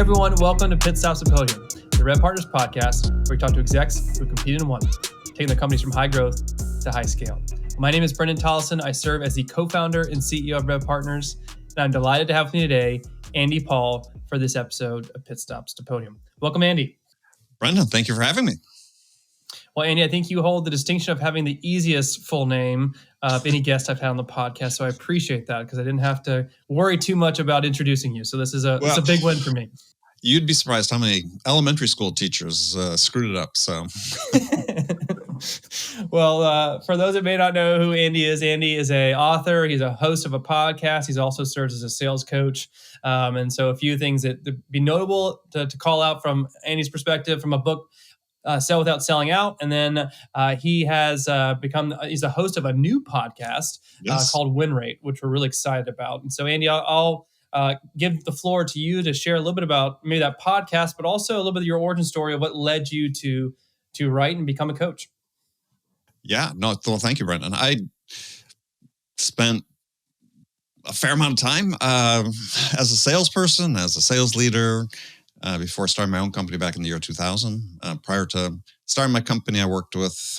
everyone, welcome to Pit Stops To Podium, the RevPartners podcast, where we talk to execs who competed and won, taking their companies from high growth to high scale. My name is Brendan Tollison. I serve as the co-founder and CEO of RevPartners, and I'm delighted to have with me today Andy Paul for this episode of Pit Stops To Podium. Welcome, Andy. Brendan, thank you for having me. Well, Andy, I think you hold the distinction of having the easiest full name of any guest I've had on the podcast, so I appreciate that because I didn't have to worry too much about introducing you. So this is it's a big win for me. You'd be surprised how many elementary school teachers screwed it up. So, well, for those that may not know who Andy is an author. He's a host of a podcast. He's also serves as a sales coach. And so a few things that be notable to call out from Andy's perspective from a book, Sell Without Selling Out. And then he's the host of a new podcast called Win Rate, which we're really excited about. And so, Andy, I'll give the floor to you to share a little bit about maybe that podcast, but also a little bit of your origin story of what led you to write and become a coach. Yeah, no, well, thank you, Brendan. I spent a fair amount of time as a salesperson, as a sales leader, before starting my own company back in the year 2000. Prior to starting my company, I worked with,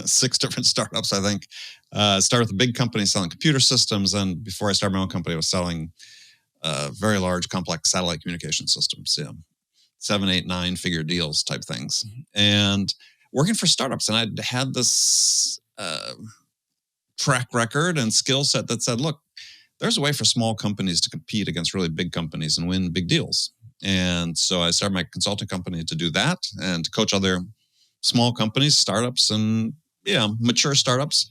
6 different startups, I think. Started with a big company selling computer systems. And before I started my own company, I was selling very large, complex satellite communication systems, 7, 8, 9-figure deals type things. And working for startups. And I'd had this track record and skill set that said, look, there's a way for small companies to compete against really big companies and win big deals. And so I started my consulting company to do that and to coach other small companies, startups, and mature startups,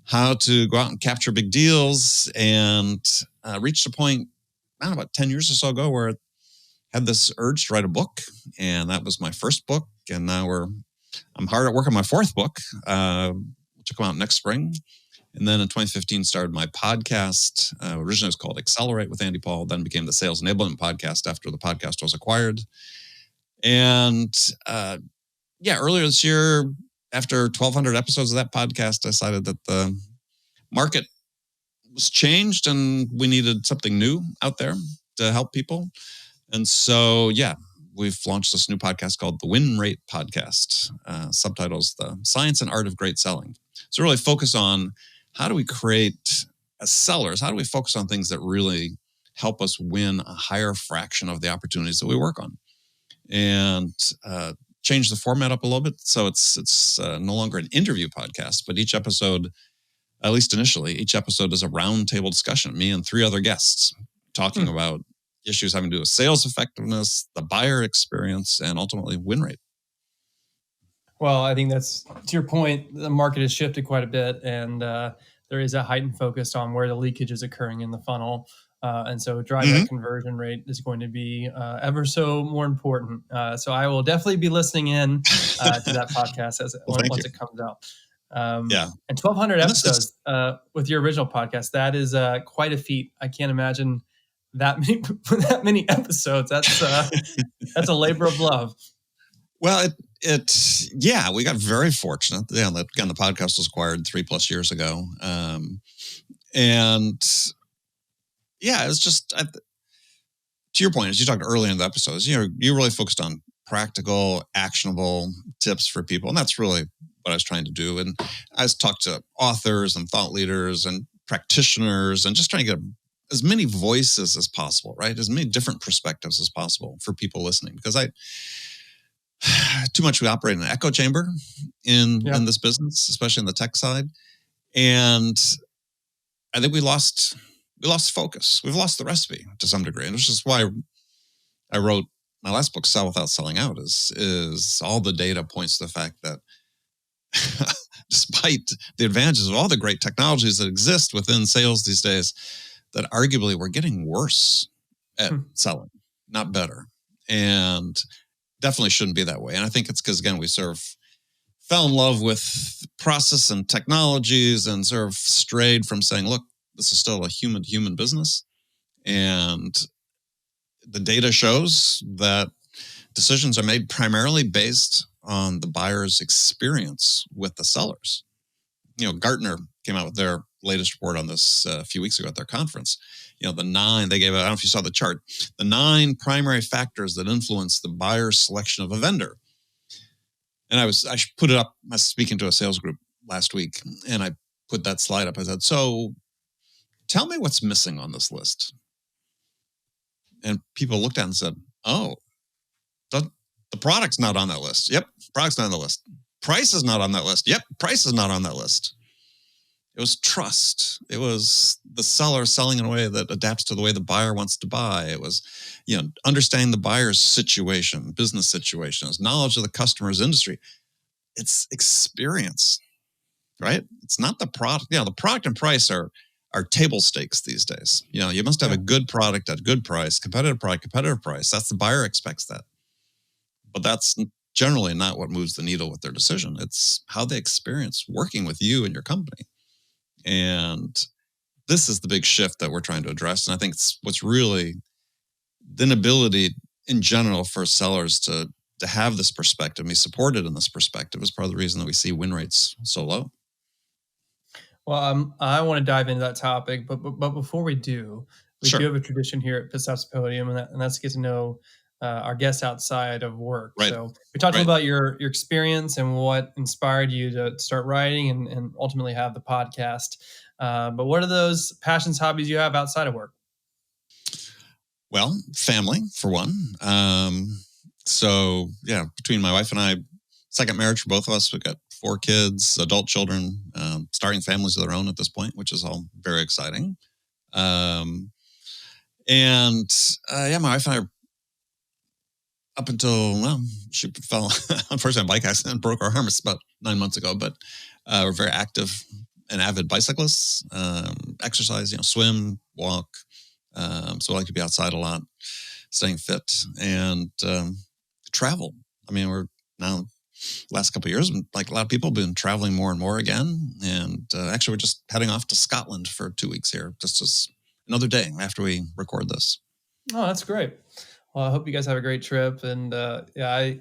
how to go out and capture big deals, and reached a point, about 10 years or so ago, where I had this urge to write a book. And that was my first book. And now I'm hard at work on my 4th book, which will come out next spring. And then in 2015, started my podcast. Originally, it was called Accelerate with Andy Paul, then became the Sales Enablement Podcast after the podcast was acquired. And earlier this year, after 1,200 episodes of that podcast, I decided that the market was changed and we needed something new out there to help people. And so, we've launched this new podcast called the Win Rate Podcast. Subtitles, The Science and Art of Great Selling. So really focus on how do we create, as sellers, how do we focus on things that really help us win a higher fraction of the opportunities that we work on? And change the format up a little bit. So it's no longer an interview podcast, but each episode, at least initially, each episode is a roundtable discussion, me and 3 other guests talking about issues having to do with sales effectiveness, the buyer experience, and ultimately win rate. Well, I think that's, to your point, the market has shifted quite a bit, and there is a heightened focus on where the leakage is occurring in the funnel. And so driving that conversion rate is going to be ever so more important. So I will definitely be listening in to that podcast once it comes out. And 1,200 episodes with your original podcast, that is quite a feat. I can't imagine that many episodes. That's a labor of love. Well, we got very fortunate. Again, the podcast was acquired 3+ years ago. It's just, to your point, as you talked earlier in the episodes, you really focused on practical, actionable tips for people. And that's really what I was trying to do. And I was talking to authors and thought leaders and practitioners and just trying to get as many voices as possible, right? As many different perspectives as possible for people listening. Because too much we operate in an echo chamber in this business, especially in the tech side. And I think we lost focus. We've lost the recipe to some degree. And it's just why I wrote my last book, Sell Without Selling Out, is all the data points to the fact that despite the advantages of all the great technologies that exist within sales these days, that arguably we're getting worse at selling, not better. And definitely shouldn't be that way. And I think it's because, again, we fell in love with process and technologies and sort of strayed from saying, look, this is still a human-to-human business. And the data shows that decisions are made primarily based on the buyer's experience with the sellers. Gartner came out with their latest report on this a few weeks ago at their conference. The 9 they gave out, I don't know if you saw the chart, the 9 primary factors that influence the buyer's selection of a vendor. And I put it up. I was speaking to a sales group last week, and I put that slide up. I said, so tell me what's missing on this list. And people looked at it and said, oh, the product's not on that list. Yep, product's not on the list. Price is not on that list. Yep, price is not on that list. It was trust. It was the seller selling in a way that adapts to the way the buyer wants to buy. It was, understanding the buyer's situation, business situations, knowledge of the customer's industry. It's experience, right? It's not the product. The product and price are table stakes these days. You must have a good product at a good price, competitive product, competitive price. That's the buyer expects that. But that's generally not what moves the needle with their decision. It's how they experience working with you and your company. And this is the big shift that we're trying to address. And I think it's what's really the inability in general for sellers to have this perspective, be supported in this perspective, is part of the reason that we see win rates so low. Well, I want to dive into that topic, but before we do, we do have a tradition here at Pit Stops To Podium, and that's to get to know our guests outside of work. Right. So we talked about your experience and what inspired you to start writing and ultimately have the podcast. But what are those passions, hobbies you have outside of work? Well, family, for one. So, between my wife and I, second marriage for both of us, we've got 4 kids, adult children, starting families of their own at this point, which is all very exciting. My wife and I, up until, she fell, unfortunately, on a bike accident, broke our arms about 9 months ago, but we're very active and avid bicyclists, exercise, swim, walk. So I like to be outside a lot, staying fit, and travel. I mean, we're now, last couple of years, like a lot of people, have been traveling more and more again. And actually, we're just heading off to Scotland for 2 weeks here, just as another day after we record this. Oh, that's great. Well, I hope you guys have a great trip. And I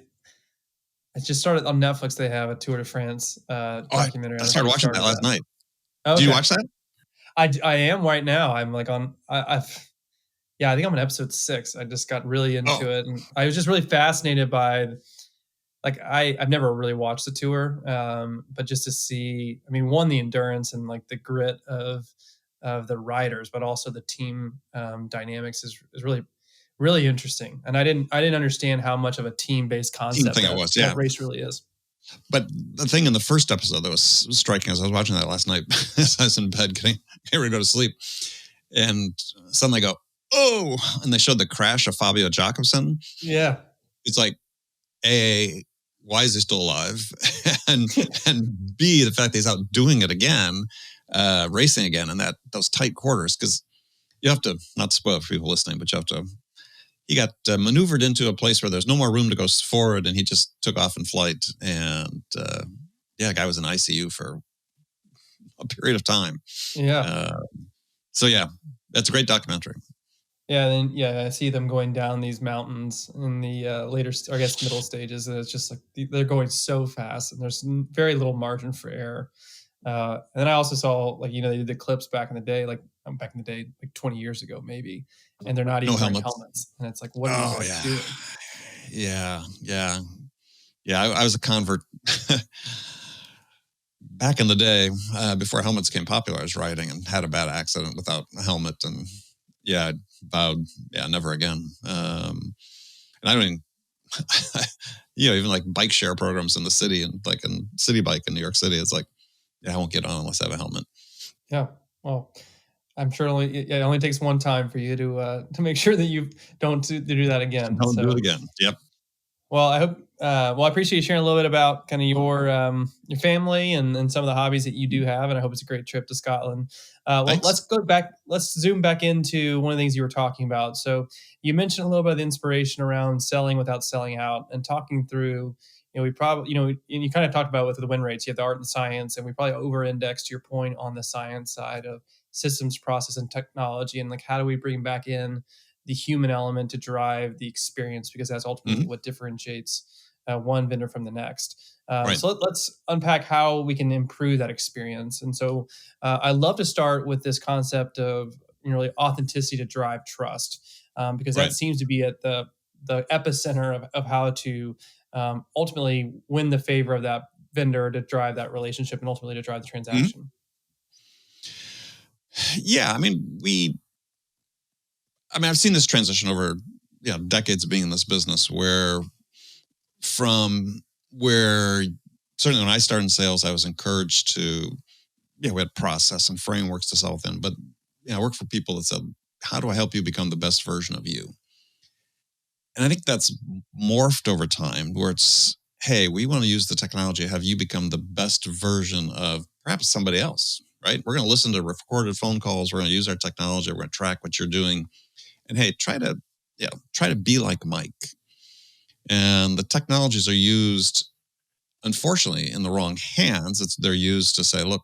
just started on Netflix. They have a Tour de France documentary. I started watching that last night. Okay. Did you watch that? I am right now. I'm like on. I think I'm on episode 6. I just got really into it, and I was just really fascinated by. Like I've never really watched the tour, but just to see, I mean, one, the endurance and like the grit of the riders, but also the team dynamics is really, really interesting. And I didn't understand how much of a team-based concept that race really is. But the thing in the first episode that was striking as I was watching that last night, as I was in bed getting ready to go to sleep, and suddenly I go, oh, and they showed the crash of Fabio Jakobsen. Yeah. It's like, A, why is he still alive? and B, the fact that he's out doing it again, racing again in those tight quarters, because you have to, not to spoil for people listening, but he got maneuvered into a place where there's no more room to go forward, and he just took off in flight. And the guy was in ICU for a period of time. Yeah. That's a great documentary. Yeah, and I see them going down these mountains in the later, I guess, middle stages, and it's just like they're going so fast, and there's very little margin for error. And then I also saw, like, they did the clips back in the day, like 20 years ago, maybe, and they're not even wearing helmets. And it's like, what are you guys doing? Yeah. I was a convert back in the day, before helmets became popular. I was riding and had a bad accident without a helmet, and I vowed, never again. And I don't even like bike share programs in the city, and like in City Bike in New York City, it's like, I won't get on unless I have a helmet. Yeah. Well, I'm sure it only takes one time for you to make sure that you don't do that again. Don't do it again. Yep. Well, I hope. I appreciate you sharing a little bit about kind of your family and some of the hobbies that you do have, and I hope it's a great trip to Scotland. Let's go back. Let's zoom back into one of the things you were talking about. So you mentioned a little bit of the inspiration around selling without selling out, and talking through. We probably, and you kind of talked about with the win rates. You have the art and science, and we probably over-indexed, to your point, on the science side of systems, process, and technology, and like how do we bring back in the human element to drive the experience, because that's ultimately what differentiates one vendor from the next. Right. So let's unpack how we can improve that experience. And so I love to start with this concept of really authenticity to drive trust, because that Right. seems to be at the epicenter of how to ultimately win the favor of that vendor to drive that relationship and ultimately to drive the Mhm. transaction. Yeah. I've seen this transition over decades of being in this business from where certainly when I started in sales, I was encouraged to, we had process and frameworks to sell within, but I worked for people that said, how do I help you become the best version of you? And I think that's morphed over time where it's, hey, we want to use the technology to have you become the best version of perhaps somebody else, right? We're going to listen to recorded phone calls. We're going to use our technology. We're going to track what you're doing. And hey, try to be like Mike. And the technologies are used, unfortunately, in the wrong hands. They're used to say, look,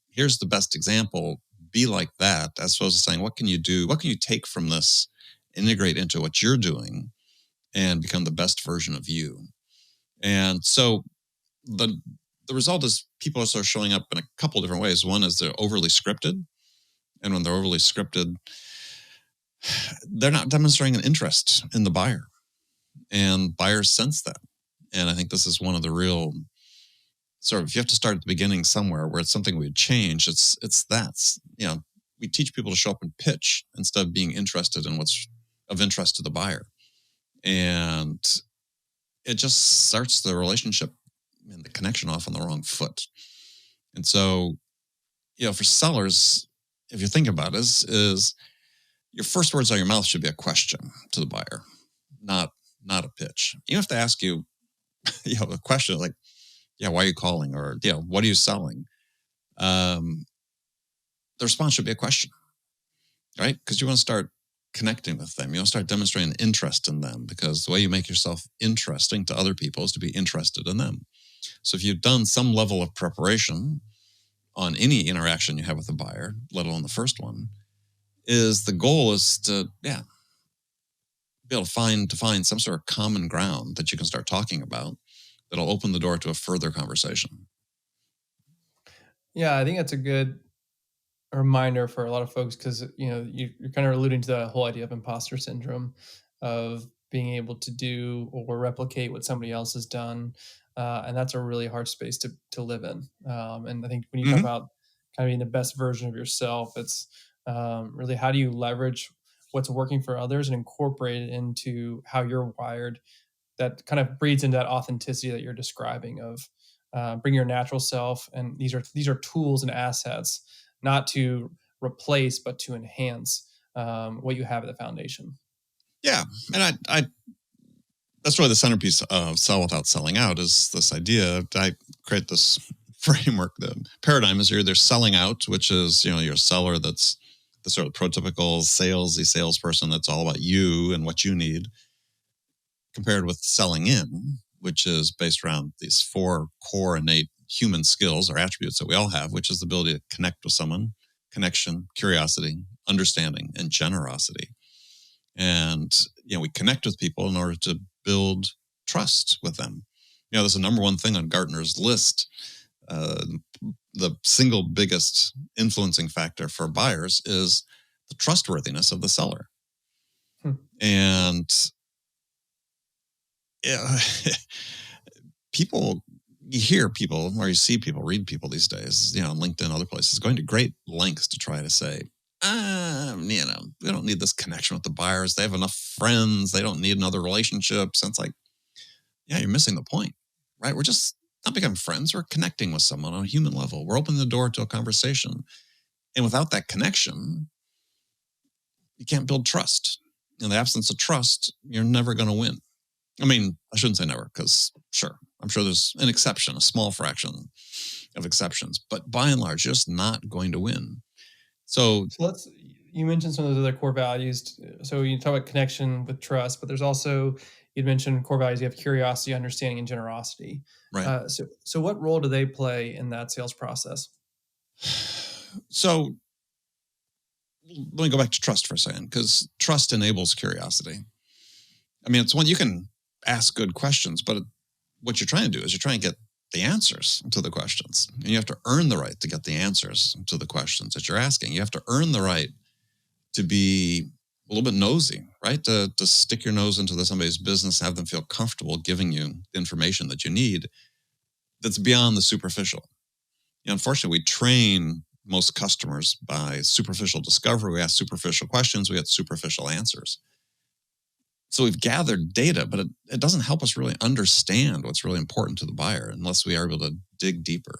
here's the best example. Be like that, as opposed to saying, what can you do? What can you take from this, integrate into what you're doing, and become the best version of you? And so the result is people are sort of showing up in a couple different ways. One is they're overly scripted, and when they're overly scripted, they're not demonstrating an interest in the buyer, and buyers sense that. And I think this is one of the real sort of, you have to start at the beginning somewhere where it's something we'd change. We teach people to show up and pitch instead of being interested in what's of interest to the buyer. And it just starts the relationship and the connection off on the wrong foot. And so, for sellers, if you think about it, is your first words out of your mouth should be a question to the buyer, not a pitch. You have to ask you, a question like, why are you calling? Or, what are you selling? The response should be a question, right? Because you want to start connecting with them. You want to start demonstrating interest in them, because the way you make yourself interesting to other people is to be interested in them. So if you've done some level of preparation on any interaction you have with a buyer, let alone the first one, the goal is to, be able to find some sort of common ground that you can start talking about that'll open the door to a further conversation. Yeah, I think that's a good reminder for a lot of folks because you're kind of alluding to the whole idea of imposter syndrome, of being able to do or replicate what somebody else has done, and that's a really hard space to live in. And I think when you talk Mm-hmm. about kind of being the best version of yourself, it's really how do you leverage what's working for others and incorporate it into how you're wired, that kind of breeds into that authenticity that you're describing of bring your natural self. And these are tools and assets, not to replace, but to enhance what you have at the foundation. Yeah. And I that's really the centerpiece of Sell Without Selling Out, is this idea. I create this framework. The paradigm is you're either selling out, which is, you're a seller that's the sort of prototypical salesy salesperson that's all about you and what you need, compared with selling in, which is based around these 4 core innate human skills or attributes that we all have, which is the ability to connect with someone, connection, curiosity, understanding, and generosity. And, we connect with people in order to build trust with them. There's a number one thing on Gartner's list. The single biggest influencing factor for buyers is the trustworthiness of the seller. And people, you hear people or you see people, read people these days, on LinkedIn, other places, going to great lengths to try to say, we don't need this connection with the buyers. They have enough friends. They don't need another relationship. So it's like, you're missing the point, right? We're just not becoming friends. We're connecting with someone on a human level. We're opening the door to a conversation. And without that connection, you can't build trust. In the absence of trust, you're never going to win. I mean, I shouldn't say never, because I'm sure there's an exception, a small fraction of exceptions, but by and large, just not going to win. So You mentioned some of those other core values. So you talk about connection with trust, but there's also, you'd mentioned core values. You have curiosity, understanding, and generosity. right. So what role do they play in that sales process? So let me go back to trust for a second, because trust enables curiosity. I mean, it's one you can ask good questions, but what you're trying to do is you're trying to get the answers to the questions. And you have to earn the right to get the answers to the questions that you're asking. You have to earn the right to be a little bit nosy, right? To stick your nose into somebody's business, have them feel comfortable giving you the information that you need that's beyond the superficial. Unfortunately, we train most customers by superficial discovery. We ask superficial questions, we get superficial answers. So we've gathered data, but it doesn't help us really understand what's really important to the buyer unless we are able to dig deeper.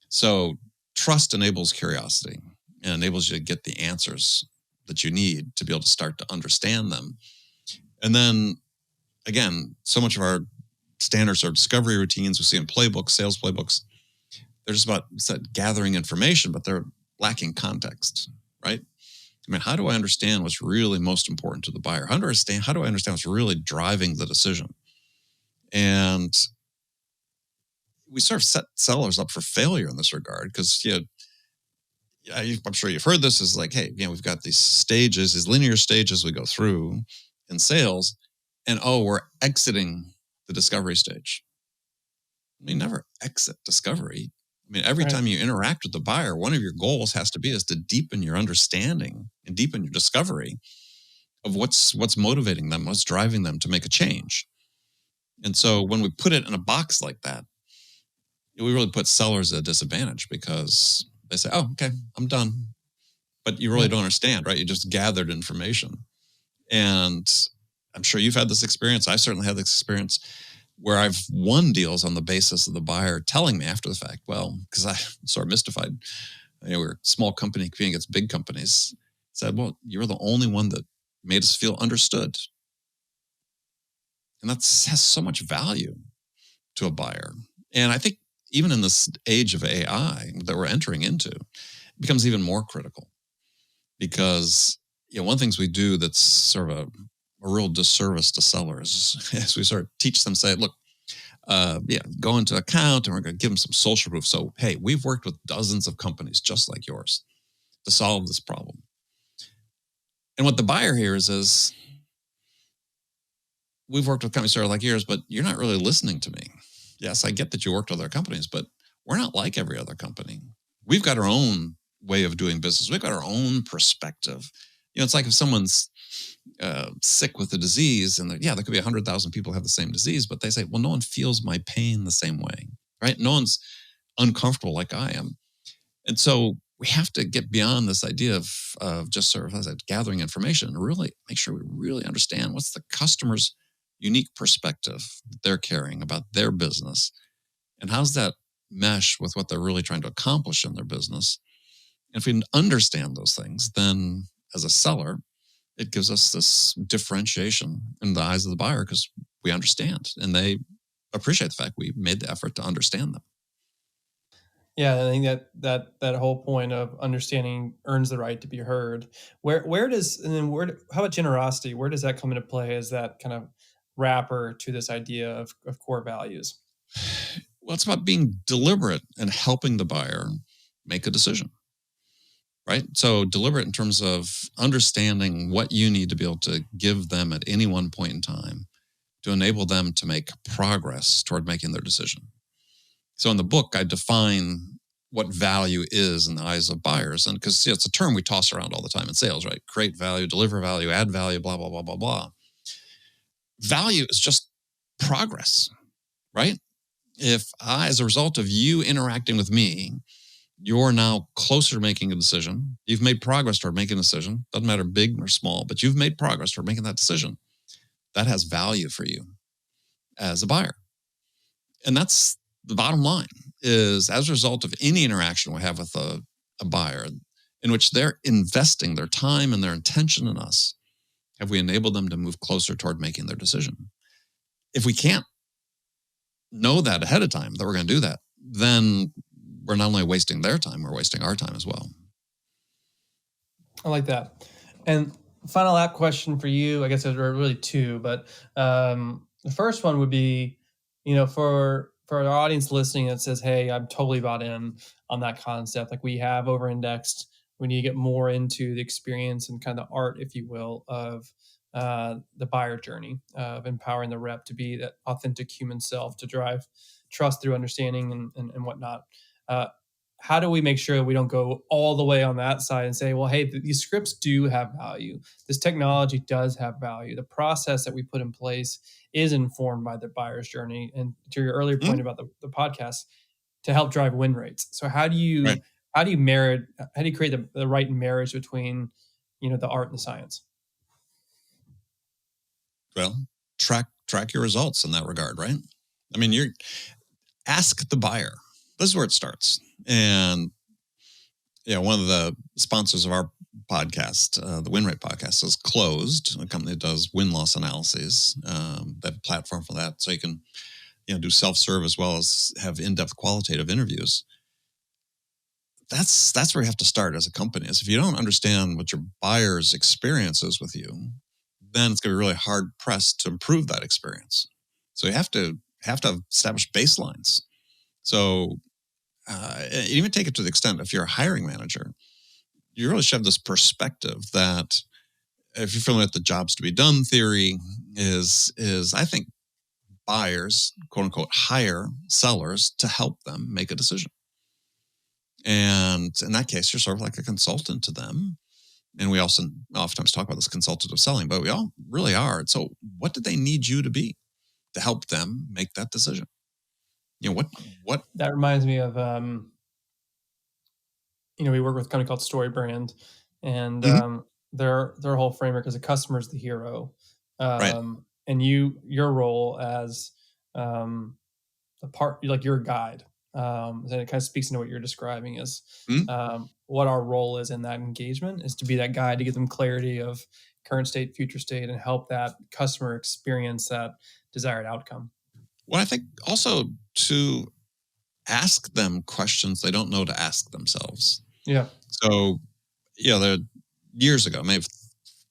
So trust enables curiosity and enables you to get the answers that you need to be able to start to understand them. And then, again, so much of our standards are discovery routines we see in playbooks, sales playbooks. They're just about gathering information, but they're lacking context, right? I mean, how do I understand what's really most important to the buyer? How do I understand what's really driving the decision? And we sort of set sellers up for failure in this regard because, I'm sure you've heard this is like, hey, we've got these stages, these linear stages we go through in sales, and we're exiting the discovery stage. We never exit discovery. I mean, every time you interact with the buyer, one of your goals has to be is to deepen your understanding and deepen your discovery of what's motivating them, what's driving them to make a change. And so when we put it in a box like that, we really put sellers at a disadvantage because they say, oh, okay, I'm done. But you really don't understand, right? You just gathered information. And I'm sure you've had this experience. I certainly had this experience where I've won deals on the basis of the buyer telling me after the fact, well, because I'm sort of mystified. We're a small company competing against big companies. Said, well, you're the only one that made us feel understood. And that has so much value to a buyer. And I think even in this age of AI that we're entering into, it becomes even more critical because one of the things we do that's sort of a real disservice to sellers is we sort of teach them, say, look, go into account and we're going to give them some social proof. So, hey, we've worked with dozens of companies just like yours to solve this problem. And what the buyer hears is, we've worked with companies that are like yours, but you're not really listening to me. Yes, I get that you worked with other companies, but we're not like every other company. We've got our own way of doing business. We've got our own perspective. It's like if someone's sick with a disease and there could be 100,000 people have the same disease, but they say, well, no one feels my pain the same way, right? No one's uncomfortable like I am. And so we have to get beyond this idea of just sort of, as I said, gathering information and really make sure we really understand what's the customer's unique perspective that they're carrying about their business and how's that mesh with what they're really trying to accomplish in their business. And if we understand those things, then as a seller, it gives us this differentiation in the eyes of the buyer because we understand and they appreciate the fact we made the effort to understand them. Yeah, I think that whole point of understanding earns the right to be heard. How about generosity? Where does that come into play as that kind of wrapper to this idea of core values? Well, it's about being deliberate and helping the buyer make a decision. Right? So deliberate in terms of understanding what you need to be able to give them at any one point in time to enable them to make progress toward making their decision. So in the book, I define what value is in the eyes of buyers. And because it's a term we toss around all the time in sales, right? Create value, deliver value, add value, blah, blah, blah, blah, blah. Value is just progress, right? If as a result of you interacting with me, you're now closer to making a decision. You've made progress toward making a decision. Doesn't matter big or small, but you've made progress toward making that decision. That has value for you as a buyer. And that's the bottom line is as a result of any interaction we have with a buyer in which they're investing their time and their intention in us, have we enabled them to move closer toward making their decision? If we can't know that ahead of time that we're going to do that, then we're not only wasting their time, we're wasting our time as well. I like that. And final app question for you, I guess there are really two, but the first one would be, for our audience listening that says, hey, I'm totally bought in on that concept. Like we have over-indexed. We need to get more into the experience and kind of art, if you will, of the buyer journey of empowering the rep to be that authentic human self to drive trust through understanding and whatnot. Uh, how do we make sure we don't go all the way on that side and say, well, hey, these scripts do have value. This technology does have value. The process that we put in place is informed by the buyer's journey. And to your earlier point Mhm. about the podcast, to help drive win rates. So Right. how do you create the right marriage between, the art and the science? Well, track your results in that regard, right? I mean, you're ask the buyer. This is where it starts. And yeah, one of the sponsors of our podcast, the Win Rate podcast, is Closed, a company that does win-loss analyses. They have a platform for that, so you can do self-serve as well as have in-depth qualitative interviews. That's where you have to start as a company. Is if you don't understand what your buyer's experience is with you, then it's going to be really hard pressed to improve that experience. So you have to establish baselines. So even take it to the extent if you're a hiring manager, you really should have this perspective that if you're familiar with the jobs to be done theory, is I think buyers, quote unquote, hire sellers to help them make a decision. And in that case, you're sort of like a consultant to them. And we also oftentimes talk about this consultative selling, but we all really are. So what do they need you to be to help them make that decision? What? That reminds me of, we work with a company called Story Brand, and Mhm. their whole framework is a customer's the hero, Right. and your role as a part, like you're a guide, and it kind of speaks into what you're describing is Mhm. what our role is in that engagement is to be that guide to give them clarity of current state, future state, and help that customer experience that desired outcome. Well, I think also to ask them questions they don't know to ask themselves. Yeah. So, there years ago, maybe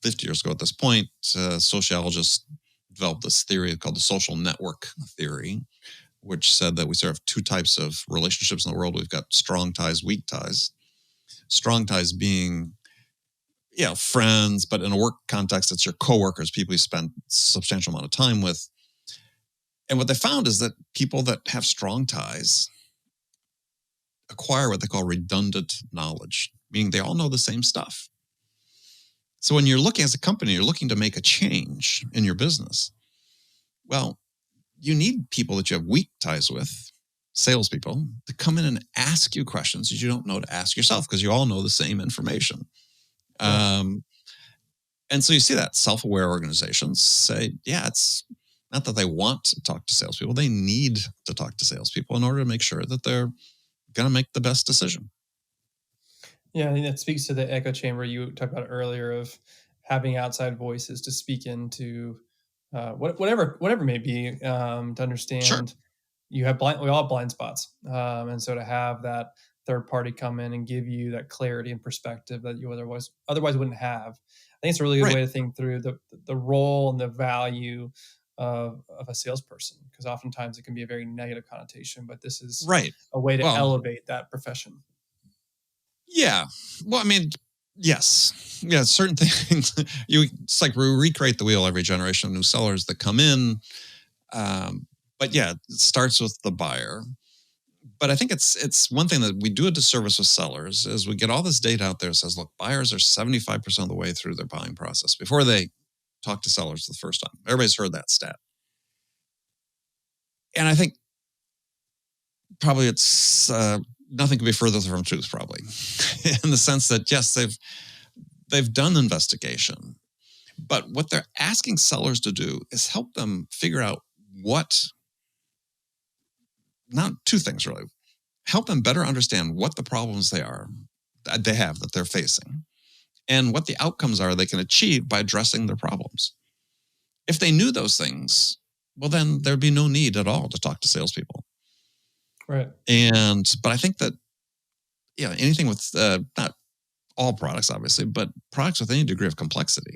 50 years ago at this point, sociologists developed this theory called the social network theory, which said that we sort of have two types of relationships in the world. We've got strong ties, weak ties. Strong ties being, friends, but in a work context, it's your coworkers, people you spend substantial amount of time with. And what they found is that people that have strong ties acquire what they call redundant knowledge, meaning they all know the same stuff. So when you're looking as a company, you're looking to make a change in your business. Well, you need people that you have weak ties with, salespeople, to come in and ask you questions that you don't know to ask yourself because you all know the same information. Yeah. Um, and so you see that self-aware organizations say, yeah, it's not that they want to talk to salespeople. They need to talk to salespeople in order to make sure that they're going to make the best decision. Yeah, I think that speaks to the echo chamber you talked about earlier of having outside voices to speak into whatever may be, to Sure. understand we all have blind spots, and so to have that third party come in and give you that clarity and perspective that you otherwise wouldn't have. I think it's a really good Right. way to think through the role and the value of a salesperson, because oftentimes it can be a very negative connotation, but this is Right. a way to Well, elevate that profession. yeah. Well, I mean, yes. Yeah, certain things it's like we recreate the wheel every generation of new sellers that come in. But yeah, it starts with the buyer. But I think it's one thing that we do a disservice with sellers is we get all this data out there that says, look, buyers are 75% of the way through their buying process before they talk to sellers the first time. Everybody's heard that stat. And I think probably it's nothing could be further from truth, probably, in the sense that yes, they've done investigation, but what they're asking sellers to do is help them figure out not two things really, help them better understand what the problems they have that they're facing, and what the outcomes are they can achieve by addressing their problems. If they knew those things, well, then there'd be no need at all to talk to salespeople. Right. But I think that anything with not all products, obviously, but products with any degree of complexity,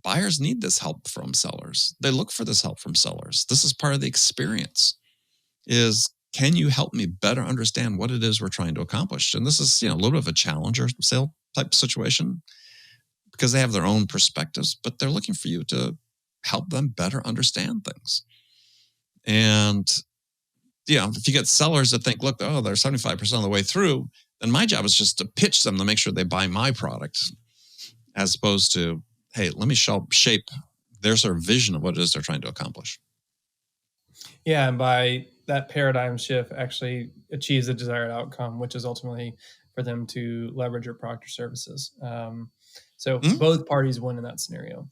buyers need this help from sellers. They look for this help from sellers. This is part of the experience. Is can you help me better understand what it is we're trying to accomplish? And this is a little bit of a challenger sale type situation. because they have their own perspectives, but they're looking for you to help them better understand things. And if you get sellers that think, look, they're 75% of the way through, then my job is just to pitch them to make sure they buy my product, as opposed to, hey, let me shape their sort of vision of what it is they're trying to accomplish. Yeah, and by that paradigm shift actually achieves the desired outcome, which is ultimately for them to leverage your product or services. So both parties win in that scenario.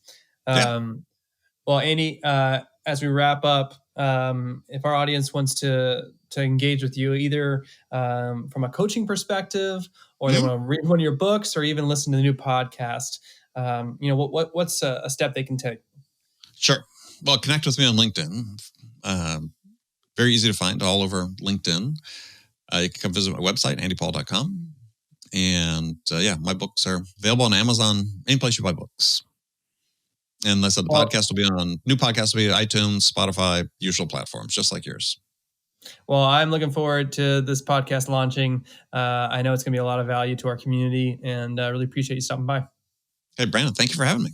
Well, Andy, as we wrap up, if our audience wants to engage with you, either from a coaching perspective, or they want to read one of your books, or even listen to the new podcast, what's a step they can take? Sure. Well, connect with me on LinkedIn. Very easy to find, all over LinkedIn. You can come visit my website, andypaul.com. And my books are available on Amazon, any place you buy books. And like I said, new podcasts will be iTunes, Spotify, usual platforms, just like yours. Well, I'm looking forward to this podcast launching. I know it's going to be a lot of value to our community, and I really appreciate you stopping by. Hey, Brandon, thank you for having me.